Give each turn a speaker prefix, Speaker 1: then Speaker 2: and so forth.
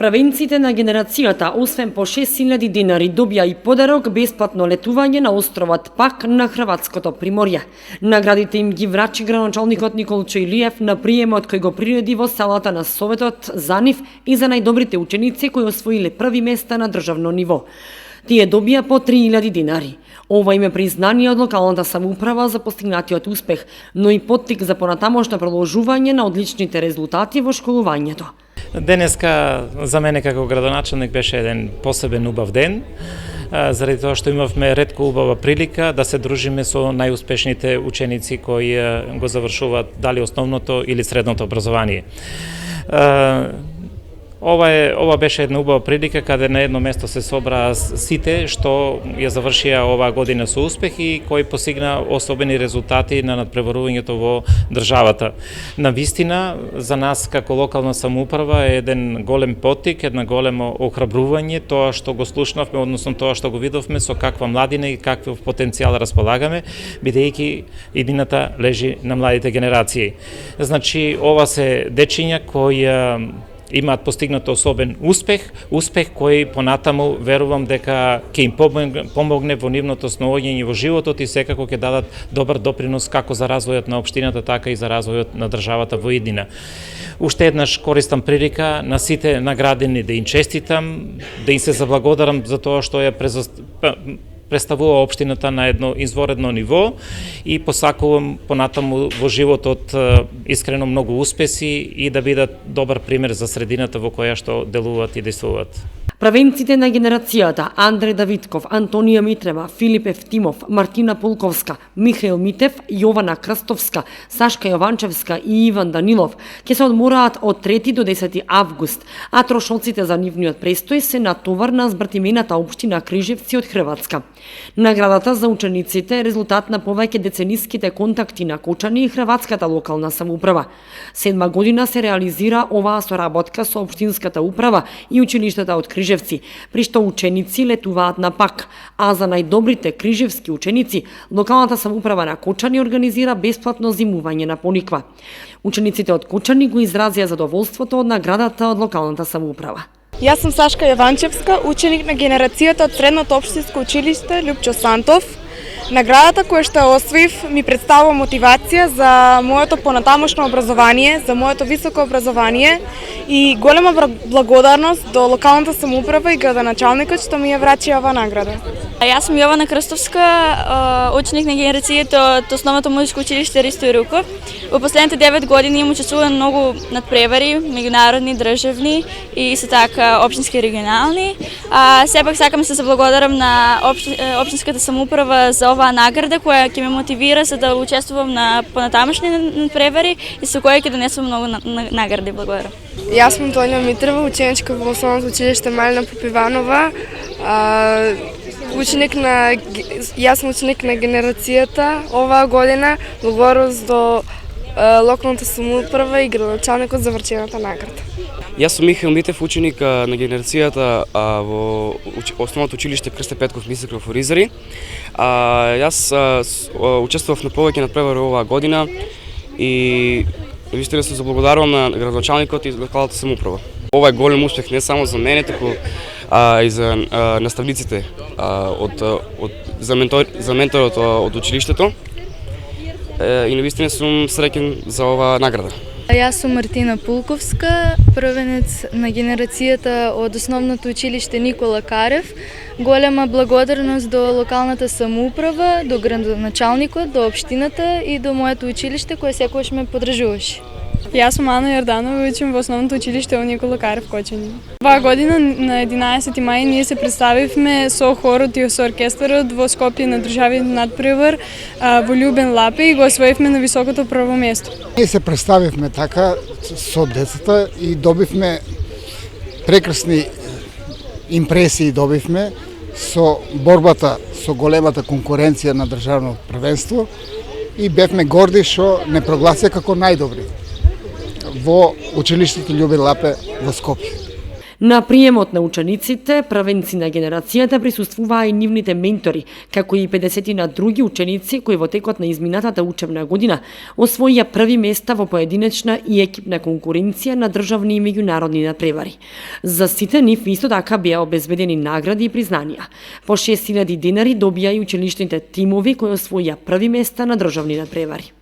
Speaker 1: Правенците на генерацијата, освен по 6.000 динари, добија и подарок бесплатно летување на островот Пак на Хрватското приморје. Наградите им ги врачи градоначалникот Николчо Илиев на приемот кој го приреди во салата на Советот за нив и за најдобрите ученици кои освоиле први места на државно ниво. Тие добија по 3.000 динари. Ова им е признание од локалната самоуправа за постигнатиот успех, но и поттик за понатамошно продолжување на одличните резултати во школувањето.
Speaker 2: Денеска за мене како градоначалник беше еден посебен убав ден, заради тоа што имавме ретко убава прилика да се дружиме со најуспешните ученици кои го завршуваат дали основното или средното образование. Ова беше една убава прилика каде на едно место се собраа сите што ја завршија оваа година со успех и кои постигна особени резултати на надпреварувањето во државата. Навистина, за нас како локална самоуправа е еден голем поттик, една големо охрабрување, тоа што го слушнавме, односно тоа што го видовме со каква младина и какви потенцијал располагаме, бидејќи иднината лежи на младите генерации. Значи, ова се дечиња кои имаат постигнато особен успех кој понатаму верувам дека ќе им помогне во нивното сноѓање во животот и секако ќе дадат добар допринос како за развојот на општината, така и за развојот на државата во иднина. Уште еднаш користам прилика на сите наградени да им честитам, да им се заблагодарам за тоа што ја представува општината на едно изворедно ниво и посакувам понатаму во животот искрено многу успеси и да бидат добар пример за средината во која што делуваат и действуваат.
Speaker 1: Правенците на генерацијата Андре Давидков, Антонија Митрева, Филип Евтимов, Мартина Полковска, Михаил Митев, Јована Крстовска, Сашка Јованчевска и Иван Данилов ќе се одмораат од 3 до 10 август, а трошоците за нивниот престој се натовар на збртимената општина Крижевци од Хрватска. Наградата за учениците е резултат на повеќе децениските контакти на Кочани и хрватската локална самоуправа. 7 година се реализира оваа соработка со општинската управа и училиштата од Крижевци, при што ученици летуваат на Пак, а за најдобрите крижевски ученици, локалната самоуправа на Кочани организира бесплатно зимување на Пониква. Учениците од Кочани го изразија задоволството од наградата од локалната самоуправа.
Speaker 3: Јас сум Сашка Јованчевска, ученик на генерацијата од Средното општинско училиште Лјупчо Сантов. Наградата која што ја освоив ми представува мотивација за моето понатамошно образование, за моето високо образование и голема благодарност до локалната самоуправа и градоначалникот што ми ја врачи оваа награда.
Speaker 4: Јас сум Јована Крстовска, ученик на генерацијата од Основното музичко училиште Ристо Ируков. Во последните 9 години имам учествуван многу надпревари, меѓународни, државни и исто така општински и регионални. Сепак сакам да се заблагодарам на општинската самоуправа за оваа награда која ќе ме мотивира за да учествувам на понатамошни надпревари и со која ќе донесам многу награди. Благодарам.
Speaker 3: Јас сум Антонија Митрева, ученичка во Основното училиште Малина Попиванова. Јас сум ученик на генерацијата оваа година, благодарност до локалната самоуправа и градоначалникот за врчената награда.
Speaker 5: Јас сум Михаил Митев, ученик на генерацијата во Основното училиште Крсте Петков Мисекров во Ризари. Јас учествував на повеќе надпревари оваа година и вистина се заблагодарувам на градоначалникот и локалната самоуправа. Ова е голем успех не само за мене, туку и за наставниците за менторот од училиштето. И навистина сум среќен за оваа награда.
Speaker 6: Јас сум Мартина Пулковска, првенец на генерацијата од Основното училиште Никола Карев. Голема благодарност до локалната самоуправа, до градоначалникот, до општината и до моето училиште кое секогаш ме поддржуваше.
Speaker 7: Јас сум Ана Јорданова и учам во Основното училиште Никола Карев Кочани. Оваа година на 11 мај ние се представивме со хорот и со оркестарот во Скопје на државен надпревар во Љубен Лапе и го освоивме на високото прво место.
Speaker 8: Ние се представивме така со децата и добивме прекрасни импресии со борбата со големата конкуренција на државно првенство и бевме горди што не прогласија како најдобри во училиштето Љубен Лапе во Скопје.
Speaker 1: На приемот на учениците, првенци на генерацијата, присуствуваа и нивните ментори, како и 50 на други ученици кои во текот на изминатата учебна година освоија први места во поединечна и екипна конкуренција на државни и меѓународни надпревари. За сите нив исто така беа обезбедени награди и признанија. По 6000 денари добија и училишните тимови кои освоија први места на државни надпревари.